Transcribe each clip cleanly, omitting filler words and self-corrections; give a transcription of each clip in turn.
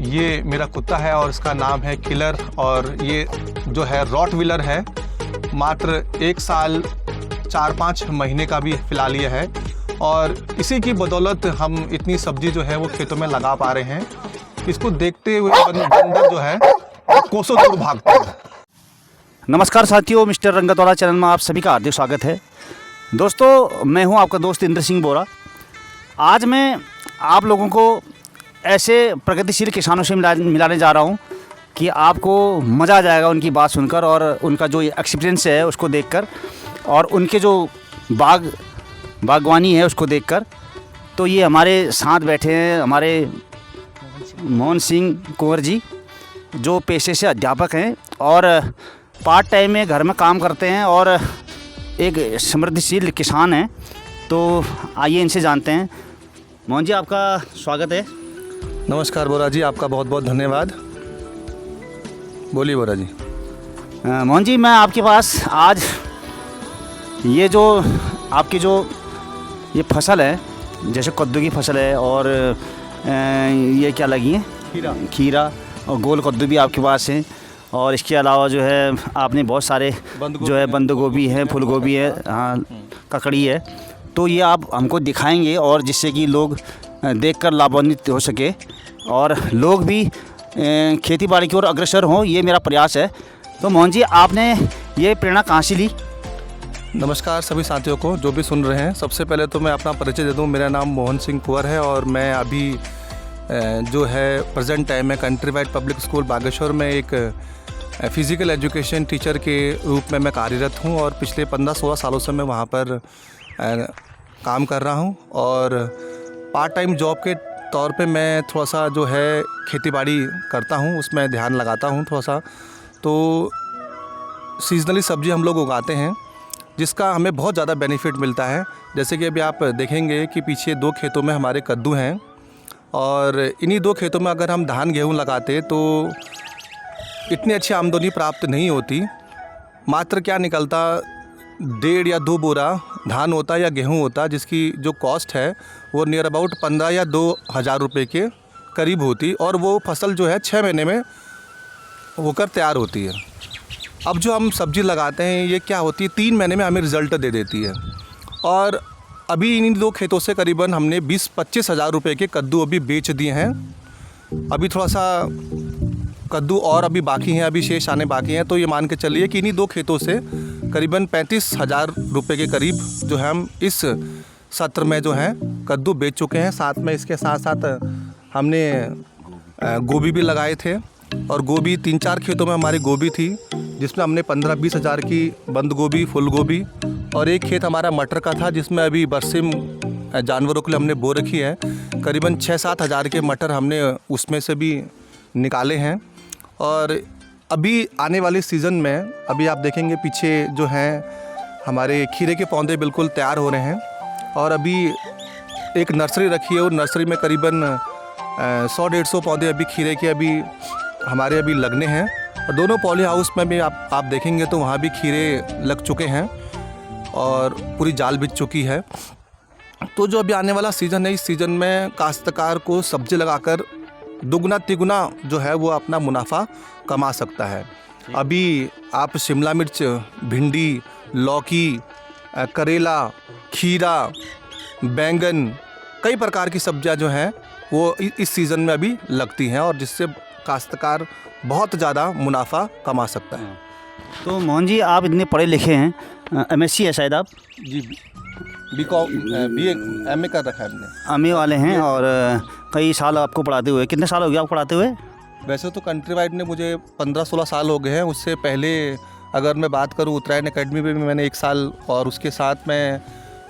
ये मेरा कुत्ता है और इसका नाम है किलर, और ये जो है रॉटविलर है। मात्र 1 साल 4-5 महीने का भी फ़िलहाल ये है, और इसी की बदौलत हम इतनी सब्जी जो है वो खेतों में लगा पा रहे हैं। इसको देखते हुए बंदर जो है कोसों दूर भागता है। नमस्कार साथियों, मिस्टर रंगतौड़ा चैनल में आप सभी का हार्दिक स्वागत है। दोस्तों, मैं हूं आपका दोस्त इंद्र सिंह बोरा। आज मैं आप लोगों को ऐसे प्रगतिशील किसानों से मिलाने जा रहा हूं कि आपको मज़ा आ जाएगा उनकी बात सुनकर, और उनका जो एक्सपीरियंस है उसको देखकर, और उनके जो बागवानी है उसको देखकर। तो ये हमारे साथ बैठे हैं हमारे मोहन सिंह कुंवर जी, जो पेशे से अध्यापक हैं और पार्ट टाइम में घर में काम करते हैं और एक समृद्धिशील किसान हैं। तो आइए इनसे जानते हैं। मोहन जी, आपका स्वागत है। नमस्कार बोरा जी, आपका बहुत बहुत धन्यवाद। बोलिए बोरा जी। मोहन जी, मैं आपके पास आज ये जो आपकी जो ये फसल है, जैसे कद्दू की फसल है, और ये क्या लगी है, खीरा और गोल कद्दू भी आपके पास है, और इसके अलावा जो है आपने बहुत सारे जो है बंद गोभी है, फूल गोभी है, हाँ, ककड़ी है। तो ये आप हमको दिखाएंगे, और जिससे कि लोग देखकर लाभान्वित हो सके और लोग भी खेती बाड़ी की ओर अग्रसर हों, ये मेरा प्रयास है। तो मोहन जी, आपने ये प्रेरणा कहाँ से ली? नमस्कार सभी साथियों को जो भी सुन रहे हैं। सबसे पहले तो मैं अपना परिचय दे दूं। मेरा नाम मोहन सिंह कुंवर है, और मैं अभी जो है प्रेजेंट टाइम में country wide public school Bageshwar में एक फ़िज़िकल एजुकेशन टीचर के रूप में मैं कार्यरत हूं, और पिछले 15-16 सालों से मैं वहां पर काम कर रहा हूं। और पार्ट टाइम जॉब के तौर पे मैं थोड़ा सा जो है खेतीबाड़ी करता हूं, उसमें ध्यान लगाता हूं थोड़ा सा। तो सीजनली सब्ज़ी हम लोग उगाते हैं, जिसका हमें बहुत ज़्यादा बेनिफिट मिलता है। जैसे कि अभी आप देखेंगे कि पीछे 2 खेतों में हमारे कद्दू हैं, और इन्हीं 2 खेतों में अगर हम धान गेहूँ लगाते तो इतनी अच्छी आमदनी प्राप्त नहीं होती। मात्र क्या निकलता 1.5 या 2 बोरा धान होता या गेहूँ होता, जिसकी जो कॉस्ट है वो नियर अबाउट 15 या 2,000 रुपये के करीब होती, और वो फसल जो है 6 महीने में होकर तैयार होती है। अब जो हम सब्ज़ी लगाते हैं ये क्या होती है, 3 महीने में हमें रिज़ल्ट दे देती है। और अभी इन 2 खेतों से करीबन हमने 20-25 हज़ार रुपये के कद्दू अभी बेच दिए हैं। अभी थोड़ा सा कद्दू और अभी बाकी हैं, अभी शेष आने बाकी हैं। तो ये मान के चलिए कि इन्हीं 2 खेतों से करीबन 35 हज़ार रुपये के करीब जो है हम इस सत्र में जो है कद्दू बेच चुके हैं। साथ में इसके साथ साथ हमने गोभी भी लगाए थे, और गोभी 3-4 खेतों में हमारी गोभी थी, जिसमें हमने 15-20 हज़ार की बंद गोभी, फूल गोभी, और एक खेत हमारा मटर का था, जिसमें अभी बरसिम जानवरों के लिए हमने बो रखी है। करीबन 6-7 हज़ार के मटर हमने उसमें से भी निकाले हैं। और अभी आने वाले सीज़न में अभी आप देखेंगे पीछे जो हैं हमारे खीरे के पौधे बिल्कुल तैयार हो रहे हैं, और अभी एक नर्सरी रखी है, और नर्सरी में करीबन 100-150 पौधे अभी खीरे के अभी हमारे अभी लगने हैं। और दोनों पॉली हाउस में भी आप देखेंगे तो वहाँ भी खीरे लग चुके हैं, और पूरी जाल बिछ चुकी है। तो जो अभी आने वाला सीज़न है, इस सीज़न में काश्तकार को सब्ज़ी लगाकर दुगना तिगुना जो है वो अपना मुनाफा कमा सकता है। अभी आप शिमला मिर्च, भिंडी, लौकी, करेला, खीरा, बैंगन, कई प्रकार की सब्जियां जो हैं वो इस सीज़न में अभी लगती हैं, और जिससे काश्तकार बहुत ज़्यादा मुनाफा कमा सकता है। तो मोहन जी, आप इतने पढ़े लिखे हैं, MSc है शायद आप? जी, BCom BA MA कर रखा है हमने। MA वाले हैं, और कई साल आपको पढ़ाते हुए। कितने साल हो गए आपको पढ़ाते हुए? वैसे तो कंट्री वाइड में मुझे 15-16 साल हो गए हैं। उससे पहले अगर मैं बात करूँ उत्तरायण एकेडमी में भी मैंने 1 साल, और उसके साथ में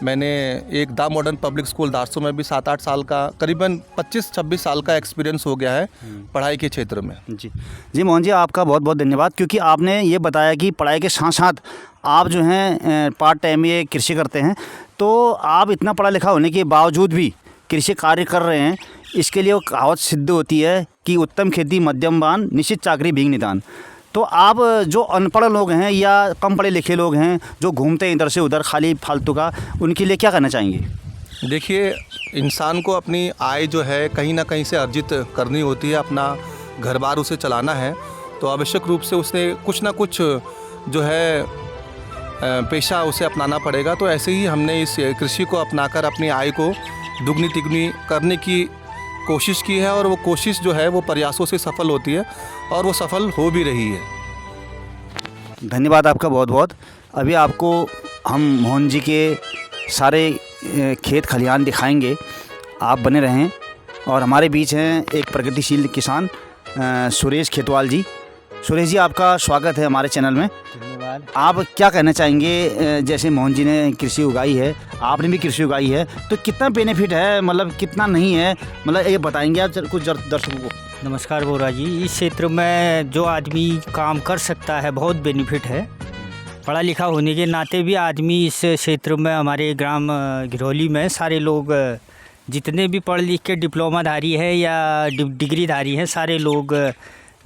मैंने एक द मॉडर्न पब्लिक स्कूल दारसू में भी 7-8 साल का, करीबन 25-26 साल का एक्सपीरियंस हो गया है पढ़ाई के क्षेत्र में। जी मोहन जी, आपका बहुत बहुत धन्यवाद, क्योंकि आपने ये बताया कि पढ़ाई के साथ साथ आप जो हैं पार्ट टाइम ये कृषि करते हैं। तो आप इतना पढ़ा लिखा होने के बावजूद भी कृषि कार्य कर रहे हैं, इसके लिए वो कहावत सिद्ध होती है कि उत्तम खेती मध्यम बान, निश्चित चाकरी भीग निदान। तो आप जो अनपढ़ लोग हैं या कम पढ़े लिखे लोग हैं, जो घूमते हैं इधर से उधर खाली फालतू का, उनके लिए क्या करना चाहेंगे? देखिए, इंसान को अपनी आय जो है कहीं ना कहीं से अर्जित करनी होती है, अपना घर बार उसे चलाना है, तो आवश्यक रूप से उसने कुछ ना कुछ जो है पेशा उसे अपनाना पड़ेगा। तो ऐसे ही हमने इस कृषि को अपनाकर अपनी आय को दुगनी तिगनी करने की कोशिश की है, और वो कोशिश जो है वो प्रयासों से सफल होती है और वो सफल हो भी रही है। धन्यवाद आपका बहुत बहुत। अभी आपको हम मोहन जी के सारे खेत खलिहान दिखाएंगे, आप बने रहें। और हमारे बीच हैं एक प्रगतिशील किसान सुरेश खेतवाल जी। सुरेश जी, आपका स्वागत है हमारे चैनल में। धन्यवाद। आप क्या कहना चाहेंगे, जैसे मोहन जी ने कृषि उगाई है, आपने भी कृषि उगाई है, तो कितना बेनिफिट है, मतलब कितना नहीं है, मतलब ये बताएंगे आप कुछ दर्शकों को? नमस्कार बोरा जी। इस क्षेत्र में जो आदमी काम कर सकता है बहुत बेनिफिट है। पढ़ा लिखा होने के नाते भी आदमी इस क्षेत्र में, हमारे ग्राम घिरौली में सारे लोग जितने भी पढ़ लिख के डिप्लोमाधारी है या डिग्रीधारी हैं, सारे लोग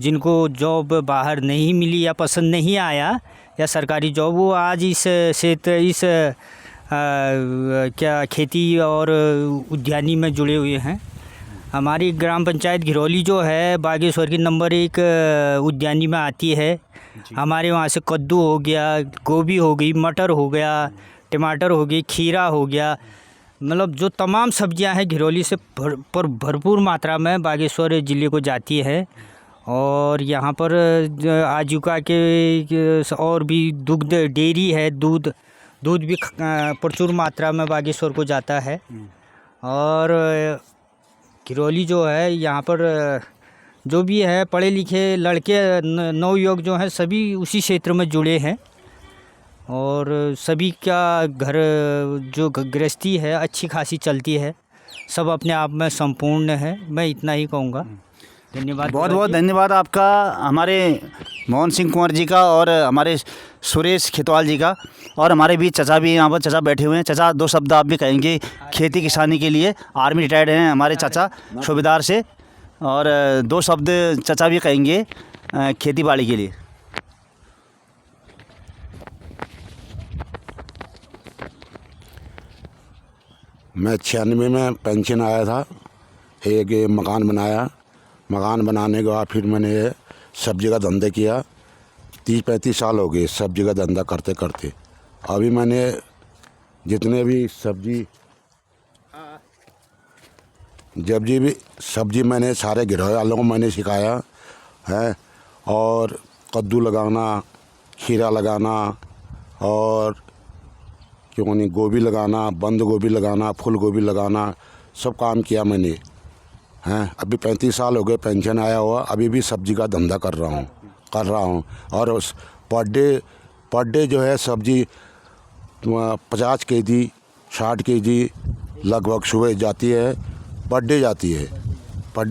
जिनको जॉब बाहर नहीं मिली या पसंद नहीं आया या सरकारी जॉब, वो आज इस क्षेत्र इस क्या खेती और उद्यानी में जुड़े हुए हैं। हमारी ग्राम पंचायत घिरौली जो है बागेश्वर की नंबर 1 उद्यानी में आती है। हमारे वहाँ से कद्दू हो गया, गोभी हो गई, मटर हो गया, टमाटर हो गई, खीरा हो गया, मतलब जो तमाम सब्जियां हैं घिरौली से भरपूर मात्रा में बागेश्वर ज़िले को जाती है। और यहाँ पर आजीविका के और भी दुग्ध डेयरी है, दूध भी प्रचुर मात्रा में बागेश्वर को जाता है। और घिरौली जो है, यहाँ पर जो भी है पढ़े लिखे लड़के नवयुवक जो हैं सभी उसी क्षेत्र में जुड़े हैं, और सभी का घर जो गृहस्थी है अच्छी खासी चलती है, सब अपने आप में संपूर्ण है। मैं इतना ही कहूँगा। धन्यवाद। बहुत बहुत धन्यवाद आपका, हमारे मोहन सिंह कुंवर जी का और हमारे सुरेश खेतवाल जी का। और हमारे बीच चचा भी यहाँ पर, चचा बैठे हुए हैं। चचा, 2 शब्द आप भी कहेंगे खेती किसानी के लिए? आर्मी रिटायर्ड हैं हमारे चाचा सूबेदार से, और 2 शब्द चचा भी कहेंगे खेती बाड़ी के लिए। मैं 96 में पेंशन आया था, एक मकान बनाया। मकान बनाने के बाद फिर मैंने सब्जी का धंधा किया। 30-35 साल हो गए सब्जी का धंधा करते करते। अभी मैंने जितने भी सब्जी मैंने सारे गिरोह वालों को मैंने सिखाया है। और कद्दू लगाना, खीरा लगाना, और क्यों नहीं गोभी लगाना, बंद गोभी लगाना, फूल गोभी लगाना, सब काम किया मैंने हैं। अभी 35 साल हो गए पेंशन आया हुआ, अभी भी सब्जी का धंधा कर रहा हूँ। और उस पर डे जो है सब्जी 50 केजी 60 केजी लगभग सुबह जाती है, पर डे जाती है। पर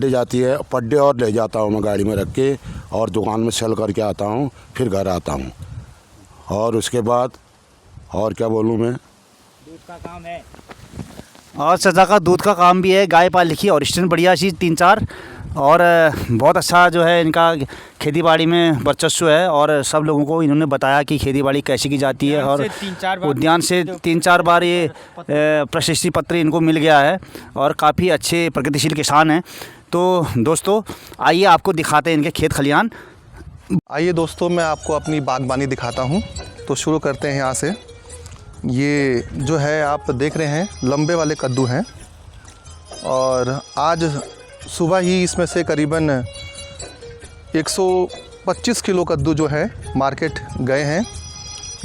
डे और ले जाता हूँ मैं गाड़ी में रख के, और दुकान में सेल करके आता हूँ, फिर घर आता हूँ। और उसके बाद और क्या बोलूँ मैं, दूध का काम है। और चचा का दूध का काम भी है, गाय पाल लिखी और स्टैंड बढ़िया चीज़ 3-4, और बहुत अच्छा जो है इनका खेती बाड़ी में वर्चस्व है। और सब लोगों को इन्होंने बताया कि खेती बाड़ी कैसे की जाती है, और उद्यान से 3-4 बार ये प्रशस्ति पत्र इनको मिल गया है, और काफ़ी अच्छे प्रगतिशील किसान हैं। तो दोस्तों, आइए आपको दिखाते हैं इनके खेत खलिहान। आइए दोस्तों, मैं आपको अपनी बागबानी दिखाता हूँ। तो शुरू करते हैं यहाँ से। ये जो है आप देख रहे हैं लंबे वाले कद्दू हैं, और आज सुबह ही इसमें से करीबन 125 किलो कद्दू जो है मार्केट गए हैं।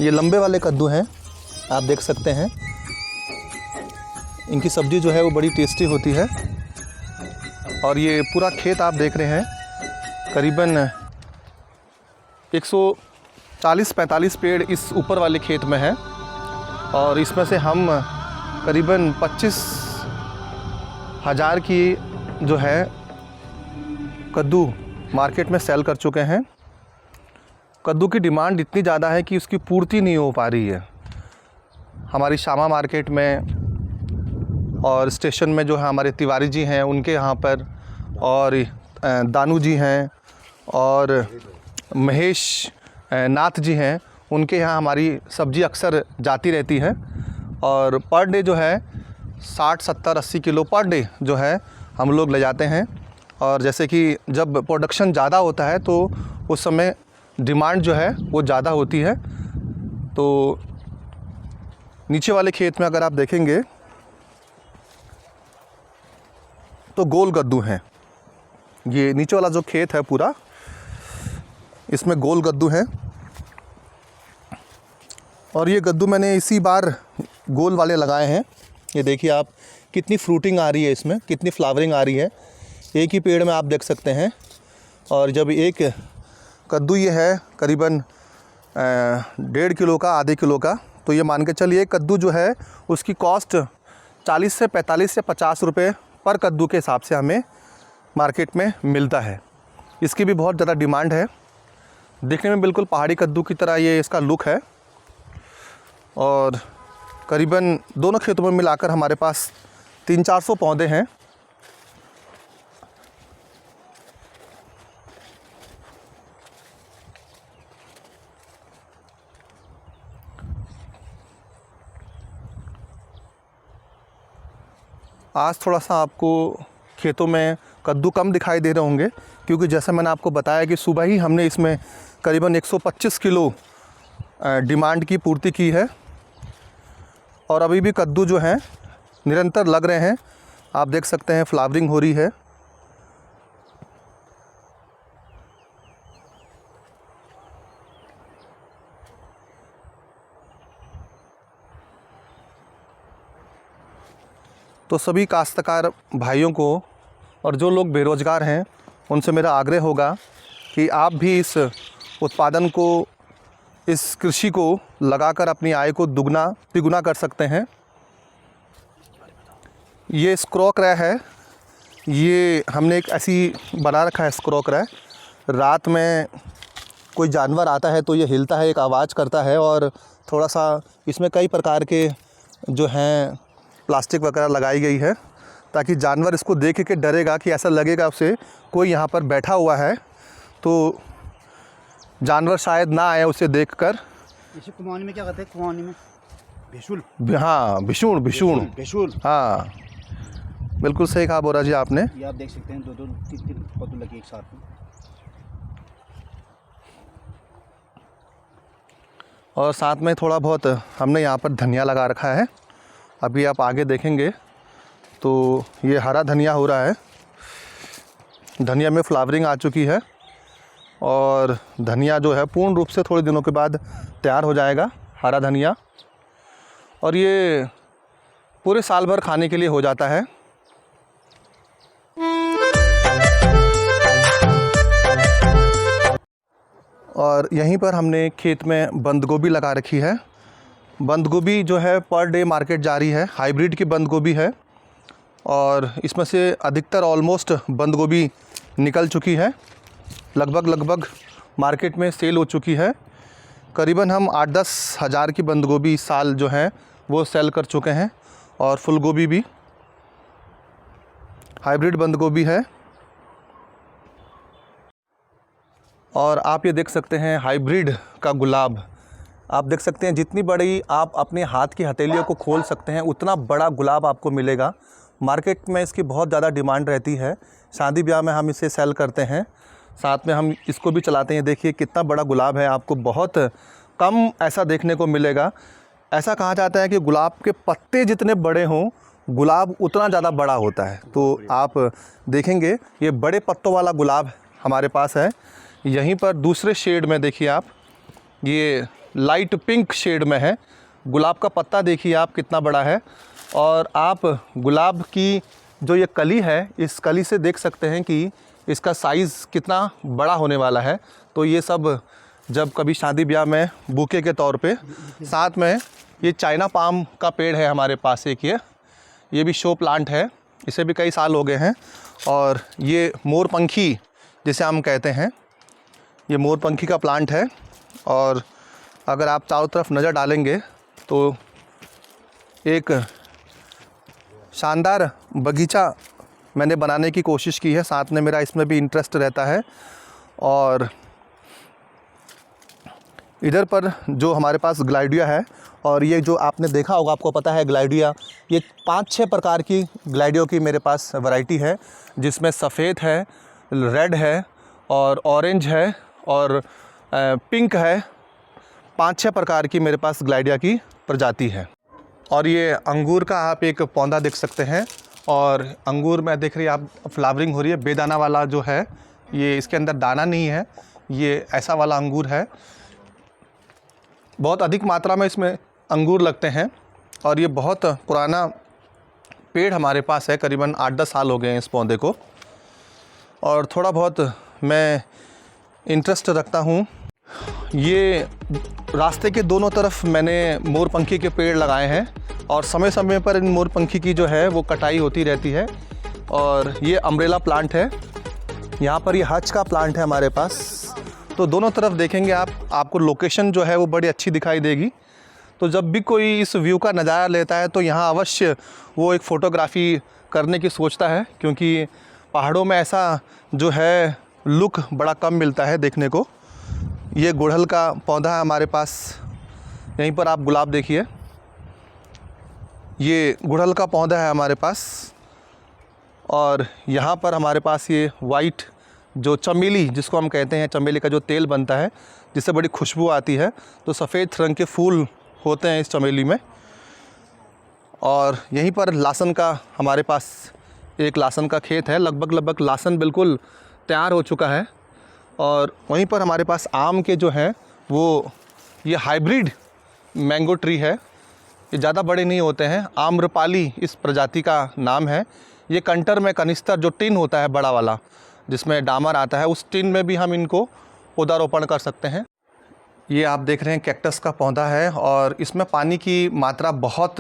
ये लंबे वाले कद्दू हैं, आप देख सकते हैं। इनकी सब्ज़ी जो है वो बड़ी टेस्टी होती है। और ये पूरा खेत आप देख रहे हैं, करीबन 140-45 पेड़ इस ऊपर वाले खेत में है, और इसमें से हम करीबन 25,000 की जो है कद्दू मार्केट में सेल कर चुके हैं। कद्दू की डिमांड इतनी ज़्यादा है कि उसकी पूर्ति नहीं हो पा रही है। हमारी श्यामा मार्केट में और स्टेशन में जो है हमारे तिवारी जी हैं उनके यहाँ पर, और दानू जी हैं, और महेश नाथ जी हैं, उनके यहाँ हमारी सब्ज़ी अक्सर जाती रहती है। और पर डे जो है 60, 70, 80 किलो पर डे जो है हम लोग ले जाते हैं। और जैसे कि जब प्रोडक्शन ज़्यादा होता है तो उस समय डिमांड जो है वो ज़्यादा होती है। तो नीचे वाले खेत में अगर आप देखेंगे तो गोल कद्दू हैं। ये नीचे वाला जो खेत है पूरा, इसमें गोल कद्दू हैं। और ये कद्दू मैंने इसी बार गोल वाले लगाए हैं। ये देखिए आप, कितनी फ्रूटिंग आ रही है इसमें, कितनी फ्लावरिंग आ रही है, एक ही पेड़ में आप देख सकते हैं। और जब एक कद्दू ये है करीबन 1.5 किलो का, आधे किलो का, तो ये मान के चलिए कद्दू जो है उसकी कॉस्ट 40 से 45 से 50 रुपये पर कद्दू के हिसाब से हमें मार्केट में मिलता है। इसकी भी बहुत ज़्यादा डिमांड है। देखने में बिल्कुल पहाड़ी कद्दू की तरह ये इसका लुक है। और करीबन दोनों खेतों में मिलाकर हमारे पास 300-400 पौधे हैं। आज थोड़ा सा आपको खेतों में कद्दू कम दिखाई दे रहे होंगे, क्योंकि जैसे मैंने आपको बताया कि सुबह ही हमने इसमें करीबन 125 किलो डिमांड की पूर्ति की है। और अभी भी कद्दू जो हैं निरंतर लग रहे हैं। आप देख सकते हैं फ्लावरिंग हो रही है। तो सभी काश्तकार भाइयों को और जो लोग बेरोज़गार हैं उनसे मेरा आग्रह होगा कि आप भी इस उत्पादन को, इस कृषि को लगाकर अपनी आय को दुगना तिगुना कर सकते हैं। ये स्क्रो क्रय है। ये हमने एक ऐसी बना रखा है स्क्रो क्रय। रात में कोई जानवर आता है तो ये हिलता है, एक आवाज़ करता है। और थोड़ा सा इसमें कई प्रकार के जो हैं प्लास्टिक वगैरह लगाई गई है, ताकि जानवर इसको देख के डरेगा कि ऐसा लगेगा उसे कोई यहाँ पर बैठा हुआ है, तो जानवर शायद ना आए उसे देखकर। इसे कुमाऊनी में क्या कहते हैं? कुमाऊनी में भिशुल। हाँ, भिशुण। भिशुल। हाँ, बिल्कुल सही कहा बोरा जी आपने। ये आप देख सकते हैं 2-2, 3-3 कद्दू लगे एक साथ में। और साथ में थोड़ा बहुत हमने यहाँ पर धनिया लगा रखा है। अभी आप आगे देखेंगे तो ये हरा धनिया हो रहा है। धनिया में फ्लावरिंग आ चुकी है और धनिया जो है पूर्ण रूप से थोड़े दिनों के बाद तैयार हो जाएगा, हरा धनिया। और ये पूरे साल भर खाने के लिए हो जाता है। और यहीं पर हमने खेत में बंद गोभी लगा रखी है। बंद गोभी जो है पर डे मार्केट जा रही है। हाइब्रिड की बंद गोभी है और इसमें से अधिकतर ऑलमोस्ट बंद गोभी निकल चुकी है। लगभग मार्केट में सेल हो चुकी है। करीबन हम 8-10 हज़ार की बंद गोभी इस साल जो है वो सेल कर चुके हैं। और फुल गोभी भी हाइब्रिड बंद गोभी है। और आप ये देख सकते हैं हाइब्रिड का गुलाब। आप देख सकते हैं जितनी बड़ी आप अपने हाथ की हथेलियों को खोल सकते हैं उतना बड़ा गुलाब आपको मिलेगा। मार्केट में इसकी बहुत ज़्यादा डिमांड रहती है। शादी ब्याह में हम इसे सेल करते हैं, साथ में हम इसको भी चलाते हैं। देखिए कितना बड़ा गुलाब है, आपको बहुत कम ऐसा देखने को मिलेगा। ऐसा कहा जाता है कि गुलाब के पत्ते जितने बड़े हों गुलाब उतना ज़्यादा बड़ा होता है। तो आप देखेंगे ये बड़े पत्तों वाला गुलाब हमारे पास है। यहीं पर दूसरे शेड में देखिए आप, ये लाइट पिंक शेड में है। गुलाब का पत्ता देखिए आप कितना बड़ा है। और आप गुलाब की जो ये कली है, इस कली से देख सकते हैं कि इसका साइज़ कितना बड़ा होने वाला है। तो ये सब जब कभी शादी ब्याह में बुके के तौर पे, साथ में ये चाइना पाम का पेड़ है हमारे पास एक, ये भी शो प्लांट है, इसे भी कई साल हो गए हैं। और ये मोरपंखी जिसे हम कहते हैं, ये मोरपंखी का प्लांट है। और अगर आप चारों तरफ नज़र डालेंगे तो एक शानदार बगीचा मैंने बनाने की कोशिश की है। साथ में मेरा इसमें भी इंटरेस्ट रहता है। और इधर पर जो हमारे पास ग्लाइडिया है और ये जो आपने देखा होगा, आपको पता है ग्लाइडिया, ये 5-6 प्रकार की ग्लाइडियो की मेरे पास वैरायटी है, जिसमें सफ़ेद है, रेड है और ऑरेंज है और पिंक है। 5-6 प्रकार की मेरे पास ग्लाइडिया की प्रजाति है। और ये अंगूर का आप एक पौधा देख सकते हैं, और अंगूर में देख रही है आप फ्लावरिंग हो रही है। बेदाना वाला जो है, ये इसके अंदर दाना नहीं है, ये ऐसा वाला अंगूर है। बहुत अधिक मात्रा में इसमें अंगूर लगते हैं और ये बहुत पुराना पेड़ हमारे पास है, करीबन 8-10 साल हो गए हैं इस पौधे को। और थोड़ा बहुत मैं इंटरेस्ट रखता हूँ। ये रास्ते के दोनों तरफ मैंने मोरपंखी के पेड़ लगाए हैं और समय समय पर इन मोरपंखी की जो है वो कटाई होती रहती है। और ये अम्ब्रेला प्लांट है, यहाँ पर ये हच का प्लांट है हमारे पास। तो दोनों तरफ देखेंगे आपको लोकेशन जो है वो बड़ी अच्छी दिखाई देगी। तो जब भी कोई इस व्यू का नज़ारा लेता है तो यहाँ अवश्य वो एक फ़ोटोग्राफ़ी करने की सोचता है, क्योंकि पहाड़ों में ऐसा जो है लुक बड़ा कम मिलता है देखने को। ये गुड़हल का पौधा है हमारे पास, यहीं पर आप गुलाब देखिए, ये गुड़हल का पौधा है हमारे पास। और यहाँ पर हमारे पास ये वाइट जो चमेली, जिसको हम कहते हैं, चमेली का जो तेल बनता है जिससे बड़ी खुशबू आती है, तो सफ़ेद रंग के फूल होते हैं इस चमेली में। और यहीं पर लहसुन का हमारे पास एक लहसुन का खेत है, लगभग लहसुन बिल्कुल तैयार हो चुका है। और वहीं पर हमारे पास आम के जो हैं वो ये हाइब्रिड मैंगो ट्री है, ये ज़्यादा बड़े नहीं होते हैं, आम्रपाली इस प्रजाति का नाम है। ये कंटर में कनिस्तर जो टिन होता है बड़ा वाला, जिसमें डामर आता है, उस टिन में भी हम इनको पौधारोपण कर सकते हैं। ये आप देख रहे हैं कैक्टस का पौधा है और इसमें पानी की मात्रा बहुत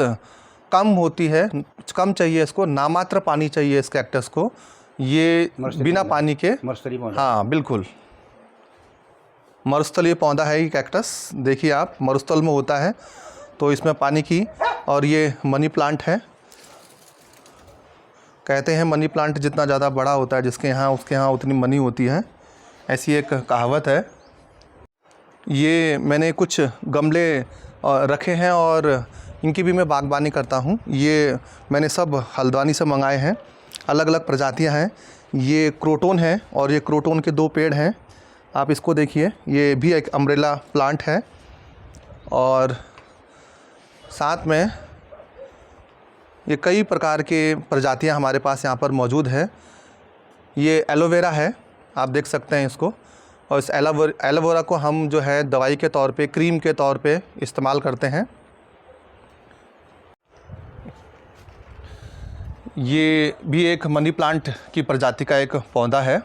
कम होती है, कम चाहिए इसको, नामात्र पानी चाहिए इस कैक्टस को। ये बिना पानी के, हाँ बिल्कुल, मरुस्थलीय पौधा है ये कैक्टस। देखिए आप, मरुस्थल में होता है तो इसमें पानी की। और ये मनी प्लांट है, कहते हैं मनी प्लांट जितना ज़्यादा बड़ा होता है जिसके यहाँ, उसके यहाँ उतनी मनी होती है, ऐसी एक कहावत है। ये मैंने कुछ गमले रखे हैं और इनकी भी मैं बागबानी करता हूँ। ये मैंने सब हल्द्वानी से मंगाए हैं, अलग अलग प्रजातियाँ हैं। ये क्रोटोन है और ये क्रोटोन के 2 पेड़ हैं, आप इसको देखिए, ये भी एक अम्ब्रेला प्लांट है। और साथ में ये कई प्रकार के प्रजातियां हमारे पास यहाँ पर मौजूद है। ये एलोवेरा है, आप देख सकते हैं इसको। और इस एलोवेरा को हम जो है दवाई के तौर पे, क्रीम के तौर पे इस्तेमाल करते हैं। ये भी एक मनी प्लांट की प्रजाति का एक पौधा है,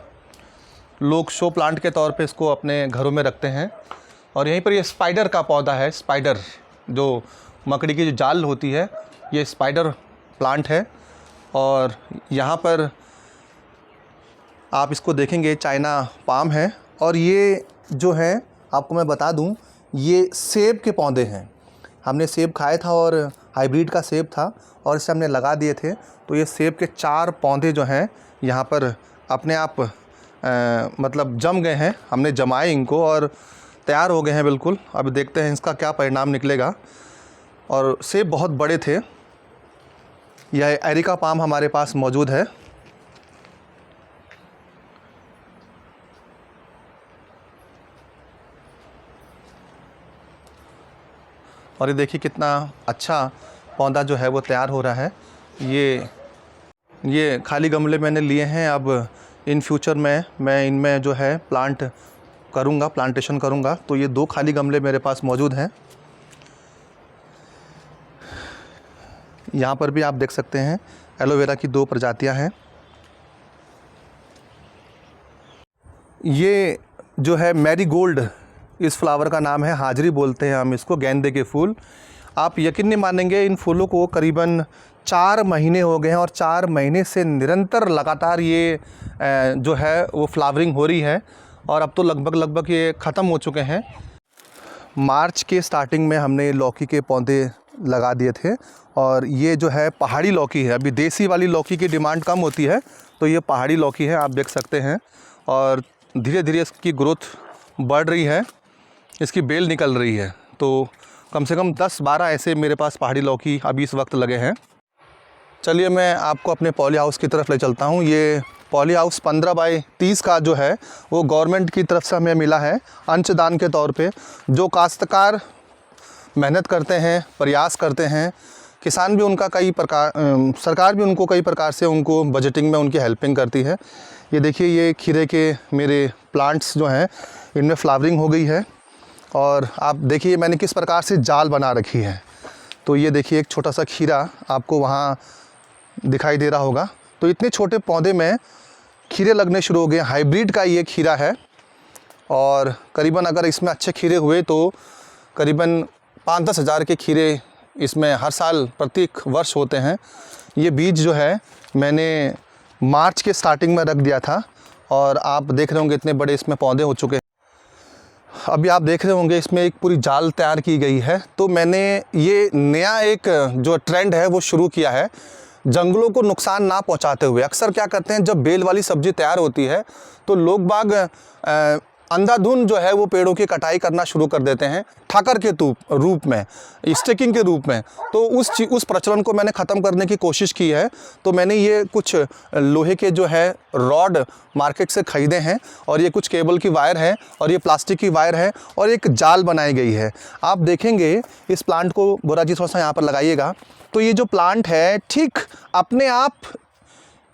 लोग शो प्लांट के तौर पे इसको अपने घरों में रखते हैं। और यहीं पर ये स्पाइडर का पौधा है, स्पाइडर जो मकड़ी की जो जाल होती है, ये स्पाइडर प्लांट है। और यहाँ पर आप इसको देखेंगे चाइना पाम है। और ये जो है आपको मैं बता दूं, ये सेब के पौधे हैं। हमने सेब खाया था और हाइब्रिड का सेब था और इसे हमने लगा दिए थे। तो ये सेब के 4 पौधे जो हैं यहाँ पर अपने आप मतलब जम गए हैं, हमने जमाए इनको और तैयार हो गए हैं बिल्कुल। अब देखते हैं इसका क्या परिणाम निकलेगा। और सेब बहुत बड़े थे। यह एरिका पाम हमारे पास मौजूद है। और ये देखिए कितना अच्छा पौधा जो है वो तैयार हो रहा है। ये खाली गमले मैंने लिए हैं। अब इन फ्यूचर में मैं इनमें जो है प्लांट करूँगा, प्लांटेशन करूँगा। तो ये 2 खाली गमले मेरे पास मौजूद हैं। यहाँ पर भी आप देख सकते हैं एलोवेरा की 2 प्रजातियाँ हैं। ये जो है मैरीगोल्ड, इस फ्लावर का नाम है, हाजरी बोलते हैं हम इसको, गेंदे के फूल। आप यकीन नहीं मानेंगे, इन फूलों को करीबन 4 महीने हो गए हैं और 4 महीने से निरंतर लगातार ये जो है वो फ्लावरिंग हो रही है। और अब तो लगभग ये ख़त्म हो चुके हैं। मार्च के स्टार्टिंग में हमने लौकी के पौधे लगा दिए थे और ये जो है पहाड़ी लौकी है। अभी देसी वाली लौकी की डिमांड कम होती है, तो ये पहाड़ी लौकी है, आप देख सकते हैं। और धीरे धीरे इसकी ग्रोथ बढ़ रही है, इसकी बेल निकल रही है। तो कम से कम 10-12 ऐसे मेरे पास पहाड़ी लौकी अभी इस वक्त लगे हैं। चलिए मैं आपको अपने पॉली हाउस की तरफ ले चलता हूँ। ये पॉली हाउस 15 बाई 30 का जो है वो गवर्नमेंट की तरफ से हमें मिला है अंशदान के तौर पे। जो काश्तकार मेहनत करते हैं, प्रयास करते हैं, किसान भी उनका कई प्रकार, सरकार भी उनको कई प्रकार से उनको बजटिंग में उनकी हेल्पिंग करती है। ये देखिए, ये खीरे के मेरे प्लांट्स जो हैं इनमें फ्लावरिंग हो गई है। और आप देखिए मैंने किस प्रकार से जाल बना रखी है। तो ये देखिए एक छोटा सा खीरा आपको वहाँ दिखाई दे रहा होगा। तो इतने छोटे पौधे में खीरे लगने शुरू हो गए। हाइब्रिड का ये खीरा है और करीबन अगर इसमें अच्छे खीरे हुए तो करीबन 5-10 हज़ार के खीरे इसमें हर साल प्रत्येक वर्ष होते हैं। ये बीज जो है मैंने मार्च के स्टार्टिंग में रख दिया था और आप देख रहे होंगे इतने बड़े इसमें पौधे हो चुके हैं। अभी आप देख रहे होंगे इसमें एक पूरी जाल तैयार की गई है। तो मैंने ये नया एक जो ट्रेंड है वो शुरू किया है, जंगलों को नुकसान ना पहुंचाते हुए। अक्सर क्या करते हैं, जब बेल वाली सब्ज़ी तैयार होती है तो लोग बाग अंधाधुंध जो है वो पेड़ों की कटाई करना शुरू कर देते हैं ठाकर के रूप में, स्टेकिंग के रूप में। तो उस प्रचलन को मैंने ख़त्म करने की कोशिश की है। तो मैंने ये कुछ लोहे के जो है रॉड मार्केट से ख़रीदे हैं और ये कुछ केबल की वायर है और ये प्लास्टिक की वायर है और एक जाल बनाई गई है। आप देखेंगे इस प्लांट को, गोरा जी थोड़ा सा यहाँ पर लगाइएगा। तो ये जो प्लांट है ठीक अपने आप,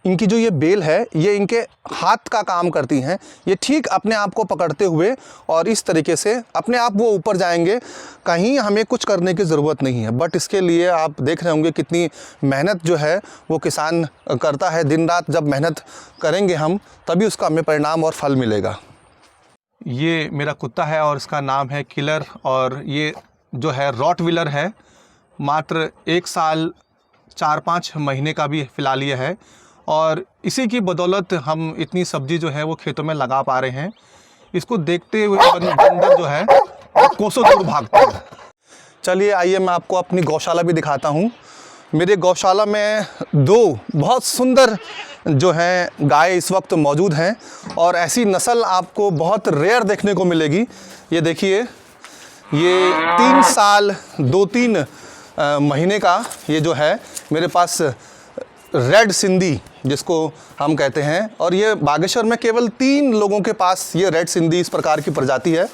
इनकी जो ये बेल है ये इनके हाथ का काम करती हैं। ये ठीक अपने आप को पकड़ते हुए और इस तरीके से अपने आप वो ऊपर जाएंगे। कहीं हमें कुछ करने की ज़रूरत नहीं है। बट इसके लिए आप देख रहे होंगे कितनी मेहनत जो है वो किसान करता है। दिन रात जब मेहनत करेंगे हम, तभी उसका हमें परिणाम और फल मिलेगा। ये मेरा कुत्ता है और इसका नाम है किलर और ये जो है रॉटविलर है। मात्र 1 साल 4-5 महीने का भी फ़िलहाल ये है और इसी की बदौलत हम इतनी सब्ज़ी जो है वो खेतों में लगा पा रहे हैं। इसको देखते हुए बंदर जो है कोसों दूर भागता है। चलिए आइए मैं आपको अपनी गौशाला भी दिखाता हूँ। मेरे गौशाला में 2 बहुत सुंदर जो हैं गाय इस वक्त मौजूद हैं और ऐसी नस्ल आपको बहुत रेयर देखने को मिलेगी। ये देखिए, ये 3 साल 2-3 महीने का ये जो है मेरे पास रेड सिंधी जिसको हम कहते हैं, और ये बागेश्वर में केवल 3 लोगों के पास ये रेड सिंधी इस प्रकार की प्रजाति है।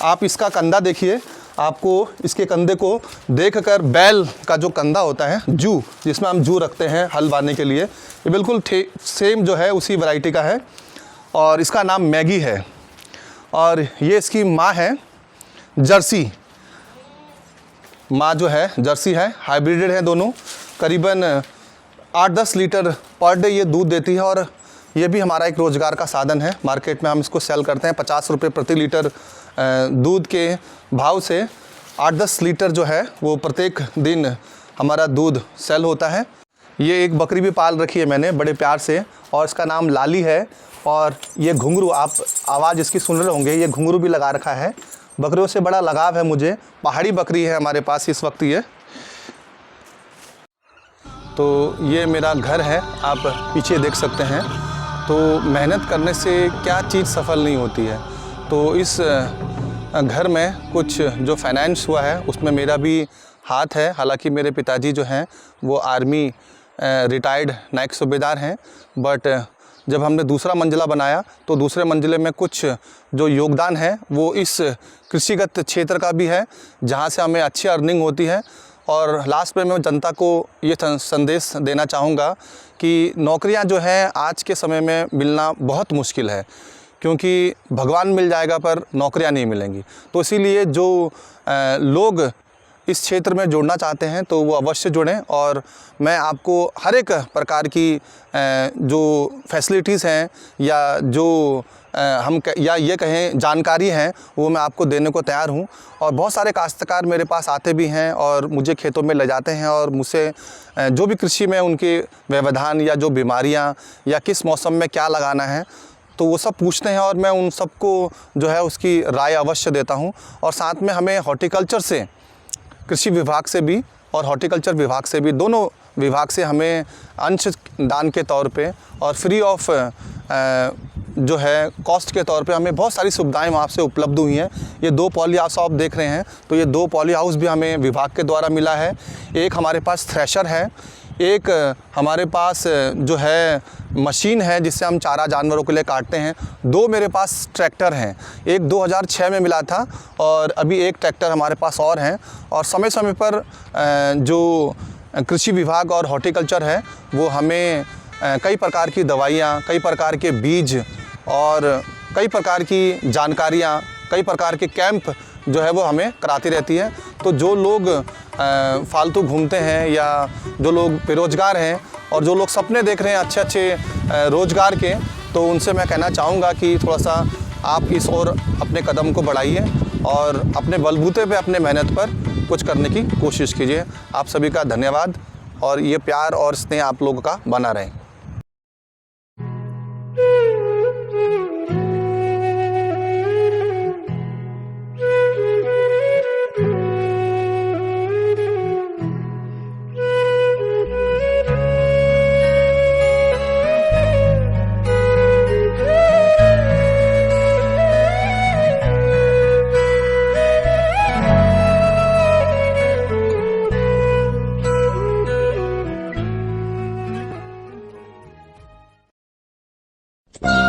आप इसका कंधा देखिए, आपको इसके कंधे को देखकर बैल का जो कंधा होता है, जू जिसमें हम जू रखते हैं हल बांधने के लिए, ये बिल्कुल सेम जो है उसी वैरायटी का है और इसका नाम मैगी है। और ये इसकी माँ है जर्सी, माँ जो है जर्सी है। हाइब्रिडेड है दोनों। करीबन 8-10 लीटर पर डे ये दूध देती है और ये भी हमारा एक रोज़गार का साधन है। मार्केट में हम इसको सेल करते हैं 50 रुपये प्रति लीटर दूध के भाव से 8-10 लीटर जो है वो प्रत्येक दिन हमारा दूध सेल होता है। ये एक बकरी भी पाल रखी है मैंने बड़े प्यार से और इसका नाम लाली है। और ये घुंघरू, आप आवाज़ इसकी सुन रहे होंगे, ये घुंघरू भी लगा रखा है। बकरियों से बड़ा लगाव है मुझे। पहाड़ी बकरी है हमारे पास इस वक्त ये। तो ये मेरा घर है, आप पीछे देख सकते हैं। तो मेहनत करने से क्या चीज़ सफल नहीं होती है। तो इस घर में कुछ जो फाइनेंस हुआ है उसमें मेरा भी हाथ है। हालांकि मेरे पिताजी जो हैं वो आर्मी रिटायर्ड नायक सूबेदार हैं, बट जब हमने दूसरा मंजिला बनाया तो दूसरे मंजिले में कुछ जो योगदान है वो इस कृषिगत क्षेत्र का भी है, जहाँ से हमें अच्छी अर्निंग होती है। और लास्ट में मैं जनता को ये संदेश देना चाहूँगा कि नौकरियाँ जो हैं आज के समय में मिलना बहुत मुश्किल है, क्योंकि भगवान मिल जाएगा पर नौकरियाँ नहीं मिलेंगी। तो इसीलिए जो लोग इस क्षेत्र में जुड़ना चाहते हैं तो वो अवश्य जुड़ें। और मैं आपको हर एक प्रकार की जो फैसिलिटीज़ हैं या जो या ये कहें जानकारी है वो मैं आपको देने को तैयार हूँ। और बहुत सारे काश्तकार मेरे पास आते भी हैं और मुझे खेतों में ले जाते हैं और मुझसे जो भी कृषि में उनके व्यवधान या जो बीमारियाँ या किस मौसम में क्या लगाना है तो वो सब पूछते हैं और मैं उन सबको जो है उसकी राय अवश्य देता हूँ। और साथ में हमें हॉर्टिकल्चर से, कृषि विभाग से भी और हॉर्टिकल्चर विभाग से भी, दोनों विभाग से हमें अंश दान के तौर पे और फ्री ऑफ जो है कॉस्ट के तौर पे हमें बहुत सारी सुविधाएं वहाँ से उपलब्ध हुई हैं। ये 2 पॉली हाउस आप देख रहे हैं, तो ये 2 पॉली हाउस भी हमें विभाग के द्वारा मिला है। एक हमारे पास थ्रेशर है, एक हमारे पास जो है मशीन है जिससे हम चारा जानवरों के लिए काटते हैं। 2 मेरे पास ट्रैक्टर हैं, एक 2006 में मिला था और अभी एक ट्रैक्टर हमारे पास और हैं। और समय समय पर जो कृषि विभाग और हॉर्टिकल्चर है वो हमें कई प्रकार की दवाइयाँ, कई प्रकार के बीज और कई प्रकार की जानकारियाँ, कई प्रकार के कैंप जो है वो हमें कराती रहती है। तो जो लोग फालतू घूमते हैं या जो लोग बेरोज़गार हैं और जो लोग सपने देख रहे हैं अच्छे अच्छे रोज़गार के, तो उनसे मैं कहना चाहूँगा कि थोड़ा सा आप इस ओर अपने कदम को बढ़ाइए और अपने बलबूते पे, अपने मेहनत पर कुछ करने की कोशिश कीजिए। आप सभी का धन्यवाद और ये प्यार और स्नेह आप लोगों का बना रहे। you